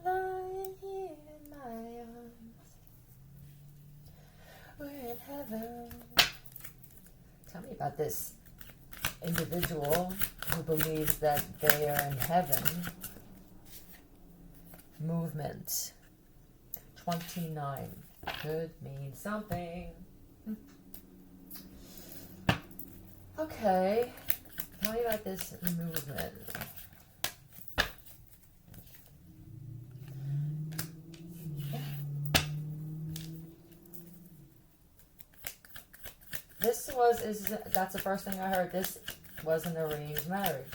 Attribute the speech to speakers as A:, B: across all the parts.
A: lying here in my arms. We're in heaven. Tell me about this individual who believes that they are in heaven. Movement 29 could mean something. Okay, tell me about this movement. That's the first thing I heard. This was an arranged marriage.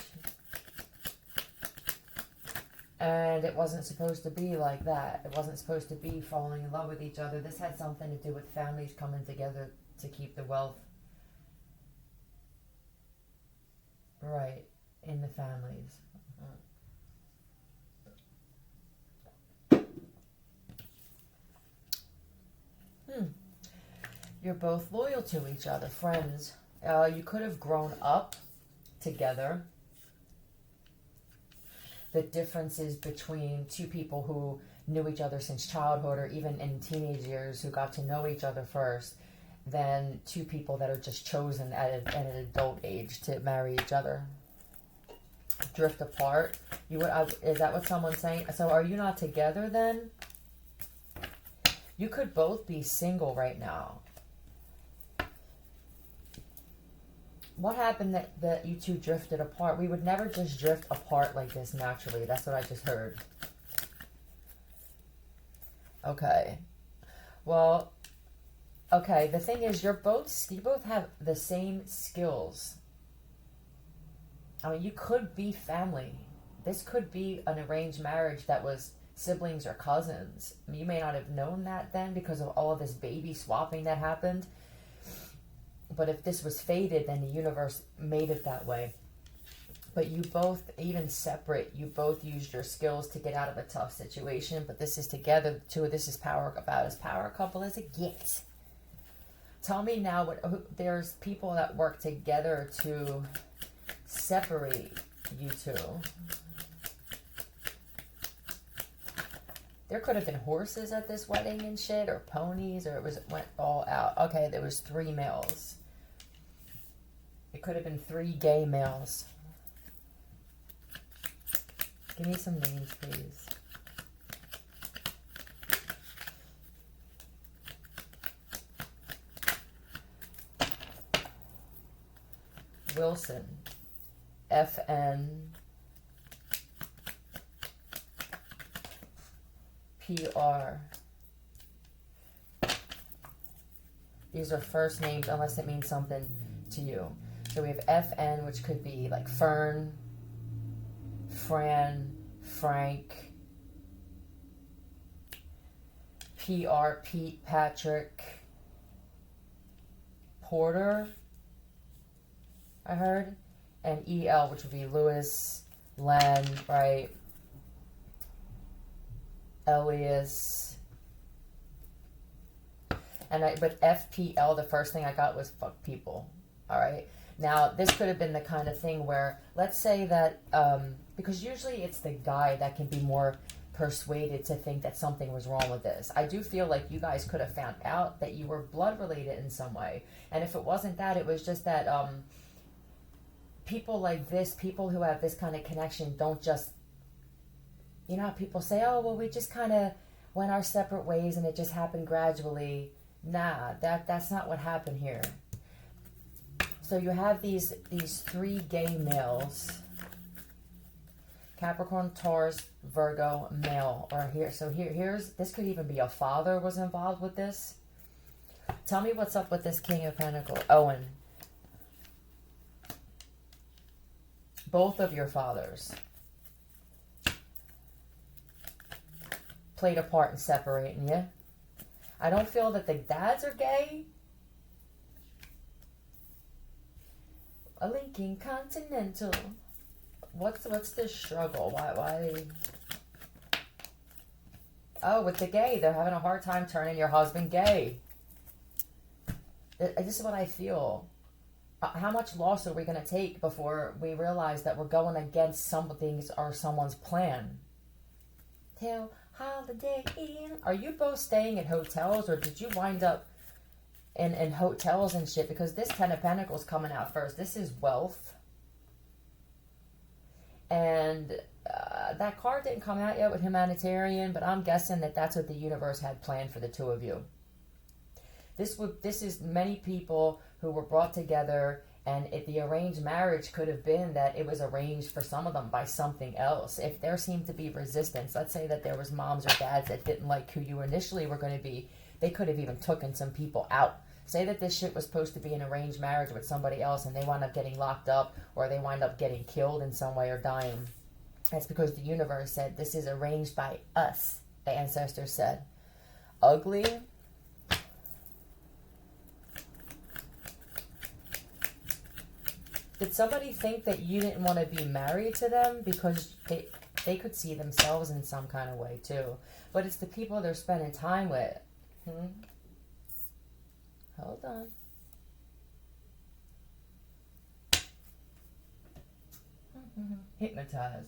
A: And it wasn't supposed to be like that. It wasn't supposed to be falling in love with each other. This had something to do with families coming together to keep the wealth right in the families. You're both loyal to each other, friends. You could have grown up together. The differences between two people who knew each other since childhood or even in teenage years who got to know each other first than two people that are just chosen at an adult age to marry each other. Drift apart. Is that what someone's saying? So are you not together then? You could both be single right now. What happened that you two drifted apart? We would never just drift apart like this naturally. That's what I just heard. Okay. Well, okay, the thing is you both have the same skills. I mean, you could be family. This could be an arranged marriage that was siblings or cousins. I mean, you may not have known that then because of all of this baby swapping that happened. But if this was fated, then the universe made it that way. But you both, even separate, you both used your skills to get out of a tough situation. But this is together, too. This is about as power couple as it gets. Tell me now, there's people that work together to separate you two. There could have been horses at this wedding and shit, or ponies, or went all out. Okay, there was 3 males. It could have been 3 gay males. Give me some names, please. Wilson, FN, PR. These are first names unless it means something to you. So we have FN, which could be like Fern, Fran, Frank, PR, Pete, Patrick, Porter, I heard, and EL, which would be Lewis, Len, right? Elias, but FPL, the first thing I got was fuck people. All right. Now this could have been the kind of thing where, let's say that because usually it's the guy that can be more persuaded to think that something was wrong with this. I do feel like you guys could have found out that you were blood related in some way, and if it wasn't that, it was just that people like this, people who have this kind of connection, don't just. You know how people say, oh, well, we just kind of went our separate ways and it just happened gradually. Nah, that's not what happened here. So you have these 3 gay males. Capricorn, Taurus, Virgo, male. Or here, so here's, this could even be a father was involved with this. Tell me what's up with this King of Pentacles. Owen. Both of your fathers played a part in separating you. I don't feel that the dads are gay. A Lincoln Continental. What's the struggle? Why? Oh, with the gay, they're having a hard time turning your husband gay. This is what I feel. How much loss are we going to take before we realize that we're going against something's or someone's plan? till Holiday Inn. Are you both staying at hotels, or did you wind up in hotels and shit? Because this Ten of Pentacles coming out first. This is wealth. And that card didn't come out yet with humanitarian, but I'm guessing that that's what the universe had planned for the two of you. This is many people who were brought together, and the arranged marriage could have been that it was arranged for some of them by something else. If there seemed to be resistance, let's say that there was moms or dads that didn't like who you initially were going to be, they could have even taken some people out. Say that this shit was supposed to be an arranged marriage with somebody else, and they wind up getting locked up, or they wind up getting killed in some way or dying. That's because the universe said, this is arranged by us, the ancestors said. Ugly. Did somebody think that you didn't want to be married to them because they could see themselves in some kind of way too? But it's the people they're spending time with. Hold on. Hypnotized.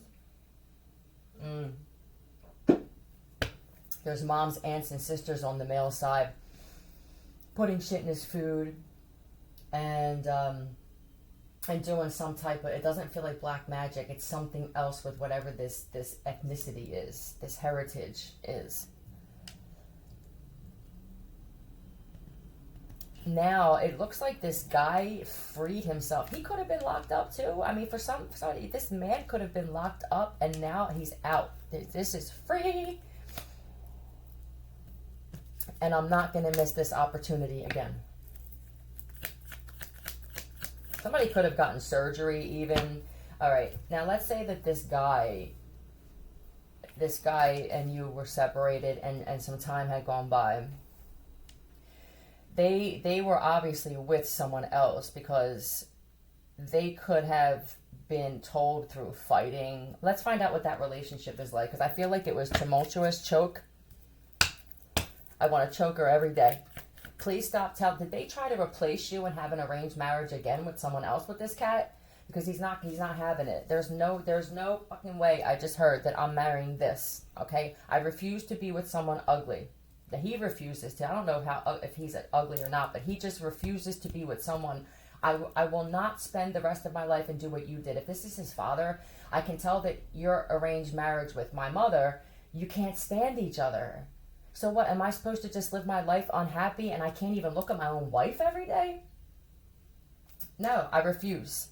A: There's moms, aunts, and sisters on the male side putting shit in his food and doing some type of, it doesn't feel like black magic, it's something else with whatever this ethnicity is, this heritage is. Now, it looks like this guy freed himself. He could have been locked up too. I mean, for somebody, this man could have been locked up and now he's out. This is free. And I'm not going to miss this opportunity again. Somebody could have gotten surgery even. All right. Now, let's say that this guy and you were separated and some time had gone by. They were obviously with someone else because they could have been told through fighting. Let's find out what that relationship is like, because I feel like it was tumultuous. Choke. I want to choke her every day. Please stop. Did they try to replace you and have an arranged marriage again with someone else with this cat? Because he's not having it. There's no fucking way. I just heard that I'm marrying this. Okay? I refuse to be with someone ugly. That he refuses to. I don't know if he's ugly or not, but he just refuses to be with someone. I will not spend the rest of my life and do what you did. If this is his father, I can tell that your arranged marriage with my mother, you can't stand each other. So what, am I supposed to just live my life unhappy and I can't even look at my own wife every day? No, I refuse.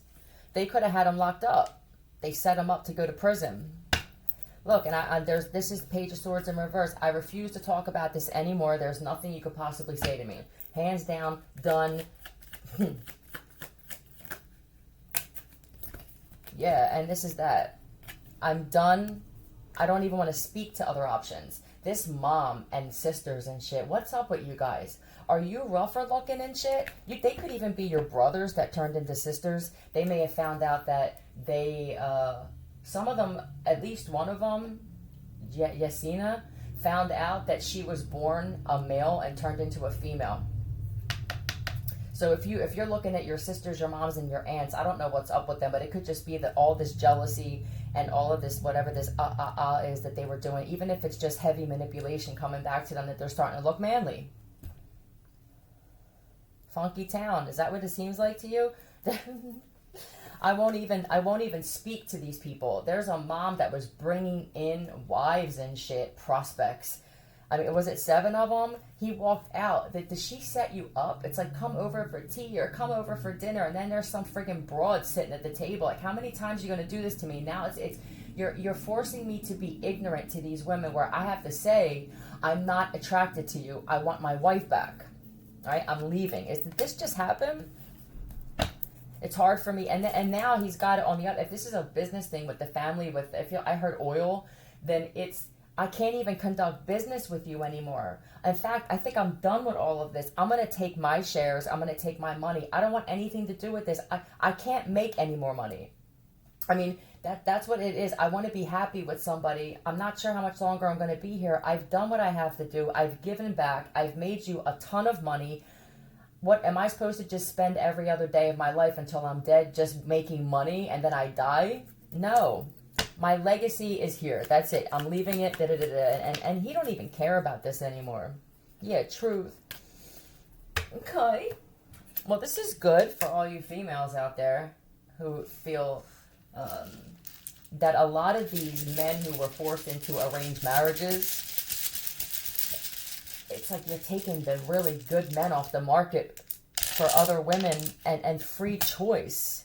A: They could have had him locked up. They set him up to go to prison. Look, and this is the Page of Swords in reverse. I refuse to talk about this anymore. There's nothing you could possibly say to me. Hands down, done. Yeah, and this is that. I'm done. I don't even want to speak to other options. This mom and sisters and shit, what's up with you guys? Are you rougher looking and shit? They could even be your brothers that turned into sisters. They may have found out that they... some of them, at least one of them, Yasina, found out that she was born a male and turned into a female. So if you're looking at your sisters, your moms, and your aunts, I don't know what's up with them, but it could just be that all this jealousy and all of this, whatever this is that they were doing, even if it's just heavy manipulation coming back to them, that they're starting to look manly. Funky town, is that what it seems like to you? I won't even speak to these people. There's a mom that was bringing in wives and shit, prospects. I mean, was it 7 of them? He walked out. Did she set you up? It's like, come over for tea or come over for dinner, and then there's some friggin' broad sitting at the table. Like, how many times are you gonna do this to me? Now you're forcing me to be ignorant to these women, where I have to say, I'm not attracted to you. I want my wife back. All right, I'm leaving. Did this just happen? It's hard for me, and now he's got it on the other. If this is a business thing with the family, I heard oil, then I can't even conduct business with you anymore. In fact, I think I'm done with all of this. I'm going to take my shares. I'm going to take my money. I don't want anything to do with this. I can't make any more money. I mean, that's what it is. I want to be happy with somebody. I'm not sure how much longer I'm going to be here. I've done what I have to do. I've given back. I've made you a ton of money. What, am I supposed to just spend every other day of my life until I'm dead just making money and then I die? No. My legacy is here. That's it. I'm leaving it. Da, da, da, da. And he don't even care about this anymore. Yeah, truth. Okay. Well, this is good for all you females out there who feel that a lot of these men who were forced into arranged marriages, it's like you're taking the really good men off the market for other women and free choice.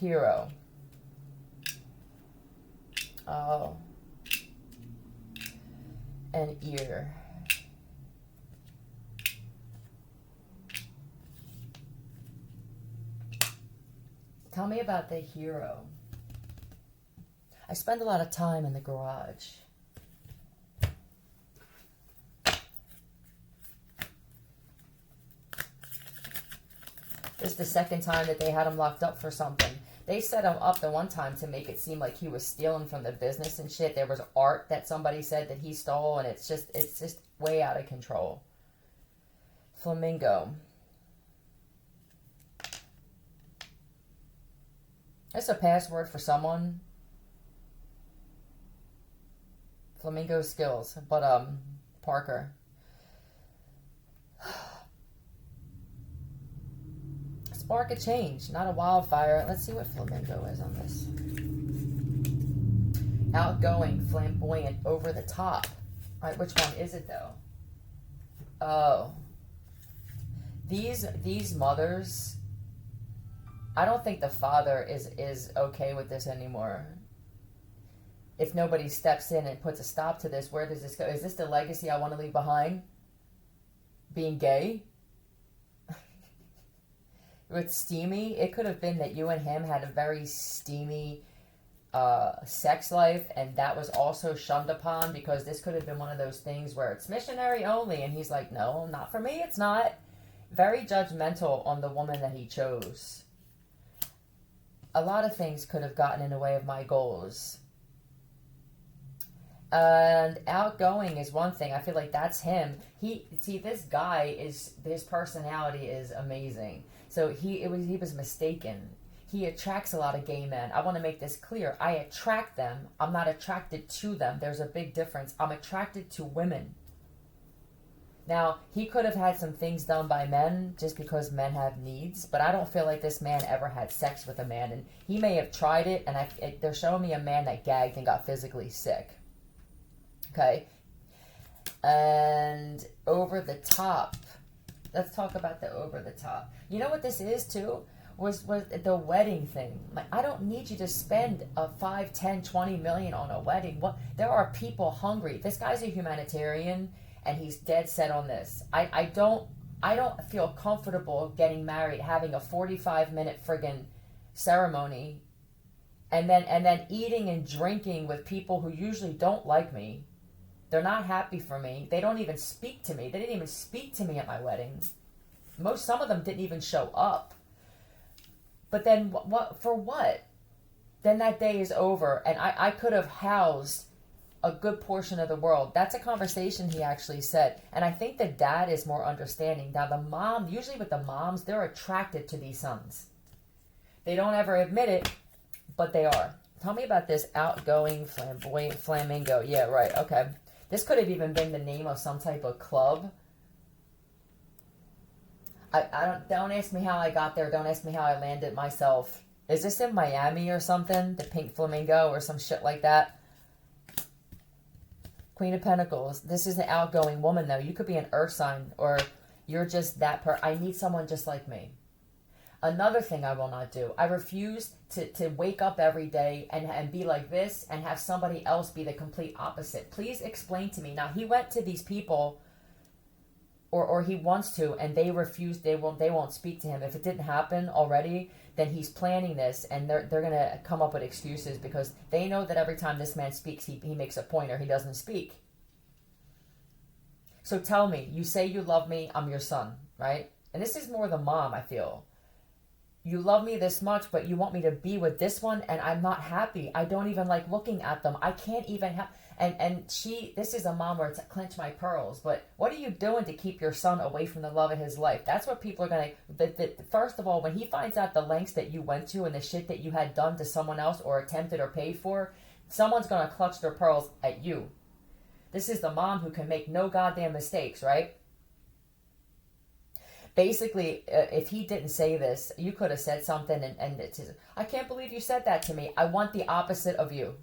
A: Hero. Oh. An ear. Tell me about the hero. I spend a lot of time in the garage. This is the second time that they had him locked up for something. They set him up the one time to make it seem like he was stealing from the business and shit. There was art that somebody said that he stole, and it's just way out of control. Flamingo. That's a password for someone. Flamingo skills. But, Parker. Spark a change, not a wildfire. Let's see what flamingo is on this. Outgoing, flamboyant, over the top. All right, which one is it though? Oh. These mothers, I don't think the father is okay with this anymore. If nobody steps in and puts a stop to this, where does this go? Is this the legacy I want to leave behind? Being gay? With steamy, it could have been that you and him had a very steamy sex life, and that was also shunned upon, because this could have been one of those things where it's missionary only, and he's like, no, not for me, it's not. Very judgmental on the woman that he chose. A lot of things could have gotten in the way of my goals. And outgoing is one thing. I feel like that's him. This guy his personality is amazing. So he was mistaken. He attracts a lot of gay men. I want to make this clear. I attract them. I'm not attracted to them. There's a big difference. I'm attracted to women. Now, he could have had some things done by men just because men have needs, but I don't feel like this man ever had sex with a man. And he may have tried it, and they're showing me a man that gagged and got physically sick. Okay? And over the top. Let's talk about the over the top. You know what this is, too? Was the wedding thing. Like, I don't need you to spend a 5, 10, 20 million on a wedding. What? There are people hungry. This guy's a humanitarian, and he's dead set on this. I don't feel comfortable getting married, having a 45-minute friggin' ceremony, and then eating and drinking with people who usually don't like me. They're not happy for me. They don't even speak to me. They didn't even speak to me at my wedding. Some of them didn't even show up. But then what for what? Then that day is over, and I could have housed a good portion of the world. That's a conversation he actually said. And I think the dad is more understanding. Now the mom, usually with the moms, they're attracted to these sons. They don't ever admit it, but they are. Tell me about this outgoing, flamboyant flamingo. Yeah, right, okay. This could have even been the name of some type of club. Don't ask me how I got there. Don't ask me how I landed myself. Is this in Miami or something? The pink flamingo or some shit like that? Queen of Pentacles. This is an outgoing woman, though. You could be an earth sign, or you're just that I need someone just like me. Another thing I will not do. I refuse to wake up every day and be like this and have somebody else be the complete opposite. Please explain to me. Now, he went to these people, or he wants to, and they refuse. They won't speak to him. If it didn't happen already, then he's planning this, and they're going to come up with excuses because they know that every time this man speaks, he makes a point or he doesn't speak. So tell me, you say you love me, I'm your son, right? And this is more the mom, I feel. You love me this much, but you want me to be with this one, and I'm not happy. I don't even like looking at them. I can't even have. And this is a mom where it's clench my pearls. But what are you doing to keep your son away from the love of his life? That's what people are gonna. First of all, when he finds out the lengths that you went to and the shit that you had done to someone else or attempted or paid for, someone's gonna clutch their pearls at you. This is the mom who can make no goddamn mistakes, right? Basically, if he didn't say this, you could have said something and it's his, I can't believe you said that to me. I want the opposite of you.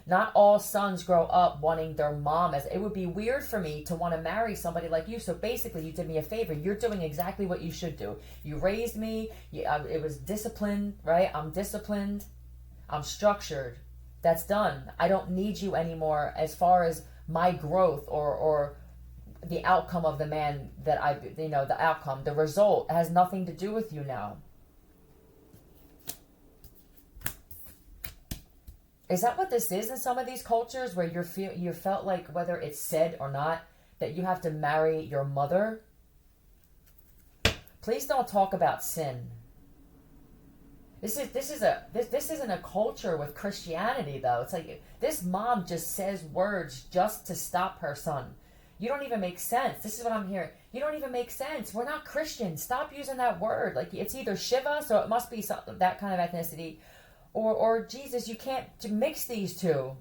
A: Not all sons grow up wanting their mom as, it would be weird for me to want to marry somebody like you. So basically, you did me a favor. You're doing exactly what you should do. You raised me. It was discipline, right? I'm disciplined. I'm structured. That's done. I don't need you anymore as far as my growth or the outcome of the man that the outcome, the result has nothing to do with you now. Is that what this is in some of these cultures where you felt like, whether it's said or not, that you have to marry your mother? Please don't talk about sin. This isn't a culture with Christianity, though. It's like this mom just says words just to stop her son. You don't even make sense. This is what I'm hearing. You don't even make sense. We're not Christians. Stop using that word. Like, it's either Shiva, so it must be that kind of ethnicity, or Jesus. You can't mix these two.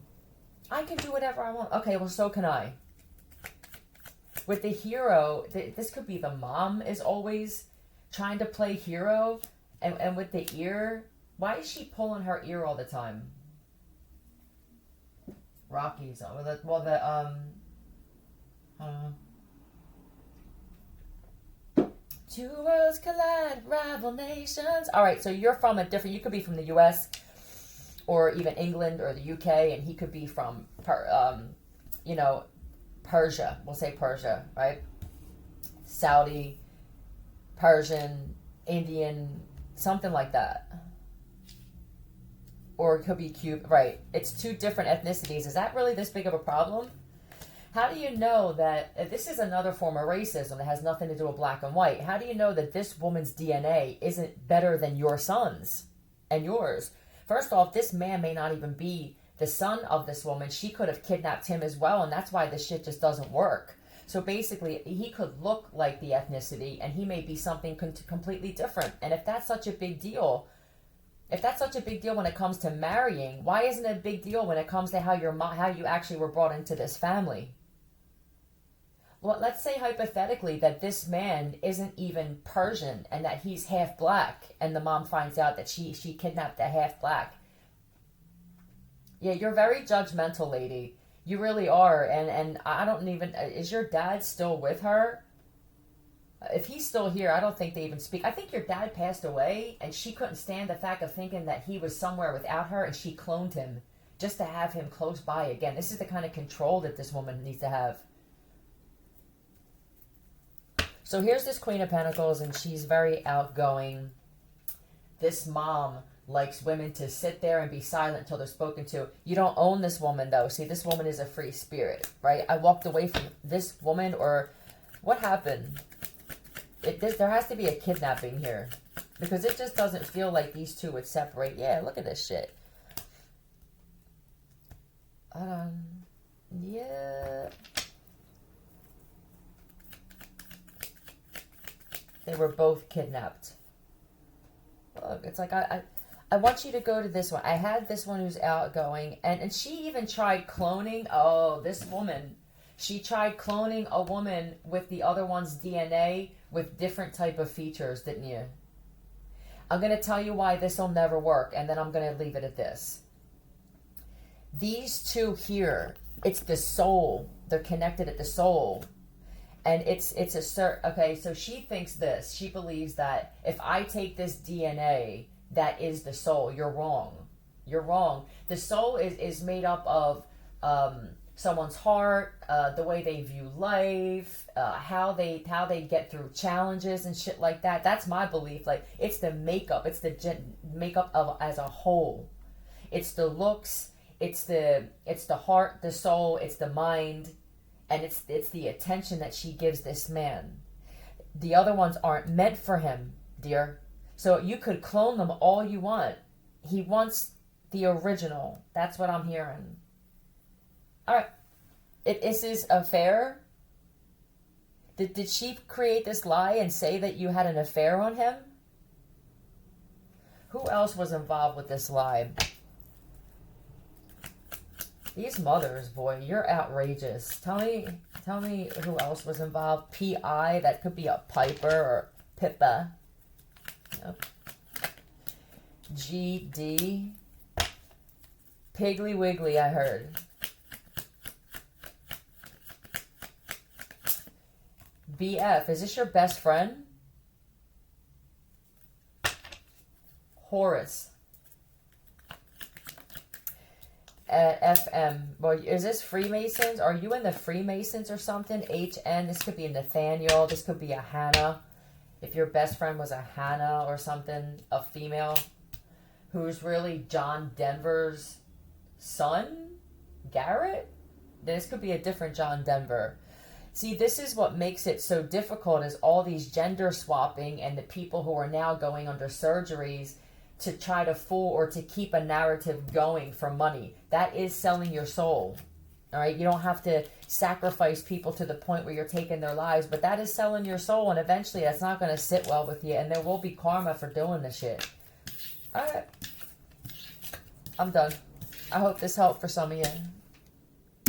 A: I can do whatever I want. Okay, well, so can I. With the hero, this could be the mom is always trying to play hero, and with the ear, why is she pulling her ear all the time? Rockies. Two worlds collide, rival nations. All right, so you're from a different. You could be from the U.S. or even England or the U.K., and he could be from, Persia. We'll say Persia, right? Saudi, Persian, Indian, something like that. Or it could be Cuban, right? It's two different ethnicities. Is that really this big of a problem? How do you know that this is another form of racism that has nothing to do with black and white? How do you know that this woman's DNA isn't better than your son's and yours? First off, this man may not even be the son of this woman. She could have kidnapped him as well, and that's why this shit just doesn't work. So basically, he could look like the ethnicity, and he may be something completely different. And if that's such a big deal, when it comes to marrying, why isn't it a big deal when it comes to how you actually were brought into this family? Well, let's say hypothetically that this man isn't even Persian and that he's half black, and the mom finds out that she kidnapped a half black. Yeah, you're very judgmental, lady. You really are. And I don't even, is your dad still with her? If he's still here, I don't think they even speak. I think your dad passed away, and she couldn't stand the fact of thinking that he was somewhere without her, and she cloned him just to have him close by again. This is the kind of control that this woman needs to have. So here's this Queen of Pentacles, and she's very outgoing. This mom likes women to sit there and be silent until they're spoken to. You don't own this woman, though. See, this woman is a free spirit, right? I walked away from this woman, or what happened? There has to be a kidnapping here, because it just doesn't feel like these two would separate. Yeah, look at this shit. Yeah. They were both kidnapped. Look, it's like I want you to go to this one. I had this one who's outgoing, and she even tried cloning. Oh, this woman. She tried cloning a woman with the other one's DNA with different type of features, didn't you? I'm going to tell you why this will never work, and then I'm going to leave it at this. These two here, it's the soul. They're connected at the soul. And it's okay, so she thinks this. She believes that if I take this DNA, that is the soul. You're wrong. You're wrong. The soul is made up of someone's heart, the way they view life, how they get through challenges and shit like that. That's my belief. Like, it's the makeup. It's the makeup of as a whole. It's the looks. It's the heart, the soul. It's the mind. And it's the attention that she gives this man. The other ones aren't meant for him, dear. So you could clone them all you want. He wants the original. That's what I'm hearing. All right. Is this affair? Did she create this lie and say that you had an affair on him? Who else was involved with this lie? These mothers, boy, you're outrageous. Tell me who else was involved. P.I., that could be a Piper or Pippa. Yep. G.D. Piggly Wiggly, I heard. B.F., is this your best friend? Horace. FM. Well, is this Freemasons? Are you in the Freemasons or something? HN. This could be a Nathaniel. This could be a Hannah. If your best friend was a Hannah or something, a female, who's really John Denver's son, Garrett? This could be a different John Denver. See, this is what makes it so difficult, is all these gender swapping and the people who are now going under surgeries to try to fool or to keep a narrative going for money. That is selling your soul. All right, you don't have to sacrifice people to the point where you're taking their lives, but that is selling your soul, and eventually that's not going to sit well with you, and there will be karma for doing this shit. All right, I'm done. I hope this helped for some of you.